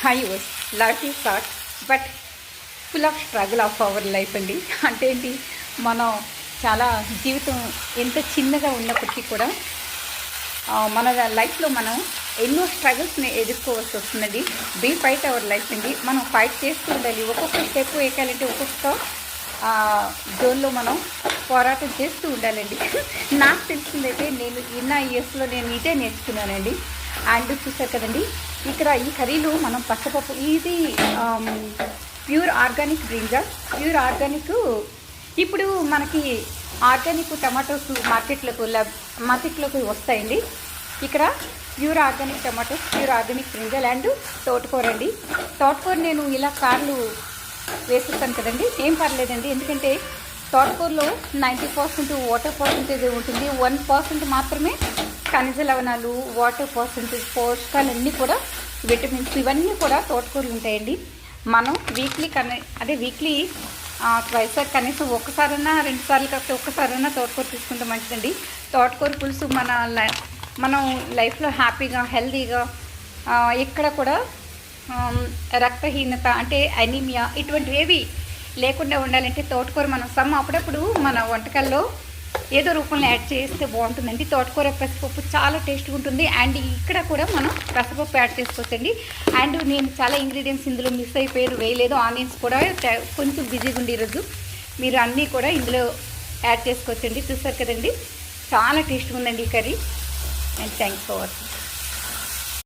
Hi వర్స్ life is short but full of struggle of our life అండి. అంటే ఏంటి, మనం చాలా జీవితం ఎంత చిన్నగా ఉన్నప్పటికీ కూడా మన లైఫ్లో మనం ఎన్నో స్ట్రగుల్స్ని ఎదుర్కోవాల్సి వస్తుందండి. బీ ఫైట్ అవర్ లైఫ్ అండి. మనం ఫైట్ చేస్తూ ఉండాలి. ఒక్కొక్క స్టెప్ ఎక్కాలంటే ఒక్కొక్క జోన్లో మనం పోరాటం చేస్తూ ఉండాలండి. నాకు తెలిసిందైతే నేను ఇన్న ఇయర్స్లో నేను ఇదే నేర్చుకున్నానండి. అండ్ చూసారు కదండి, ఇక్కడ ఈ కర్రీలో మనం పచ్చపప్పు, ఇది pure organic brinjal, pure organic. ఇప్పుడు మనకి ఆర్గానిక్ టమాటోస్ మార్కెట్లోకి వస్తాయండి. ఇక్కడ pure organic tomatoes, pure organic brinjal and తోటకూర అండి. తోటకూర నేను ఇలా కార్లు వేసిస్తాను కదండి, ఏం పర్లేదండి. ఎందుకంటే తోటకూరలో 90% వాటర్ పర్సెంటేజ్ ఉంటుంది, 1% మాత్రమే ఖనిజ లవణాలు, వాటర్ పర్సెంటేజ్, పోషకాలన్నీ కూడా, విటమిన్స్ ఇవన్నీ కూడా తోటకూరలు ఉంటాయండి. మనం వీక్లీ ట్వైస్ కనీసం ఒక్కసారైనా 2 సార్లు కాకపోతే ఒక్కసారైనా తోటకూర తీసుకుంటే మంచిదండి. తోటకూర పులుసు మనం లైఫ్లో హ్యాపీగా, హెల్తీగా, ఎక్కడ కూడా రక్తహీనత అంటే అనీమియా ఇటువంటివి ఏవి లేకుండా ఉండాలంటే తోటకూర మనం అప్పుడప్పుడు మన వంటకాల్లో ఏదో రూపంలో యాడ్ చేస్తే బాగుంటుందండి. తోటకూర పెసరపప్పు చాలా టేస్ట్గా ఉంటుంది. అండ్ ఇక్కడ కూడా మనం పెసరపప్పు యాడ్ చేసుకోవచ్చండి. అండ్ నేను చాలా ఇంగ్రీడియంట్స్ ఇందులో మిస్ అయిపోయారు, వేయలేదు. ఆనియన్స్ కూడా కొంచెం బిజీగా ఉండి ఈరోజు. మీరు అన్నీ కూడా ఇందులో యాడ్ చేసుకోవచ్చండి. చూసారు కదండి, చాలా టేస్ట్గా ఉందండి ఈ curry. And thanks for watching.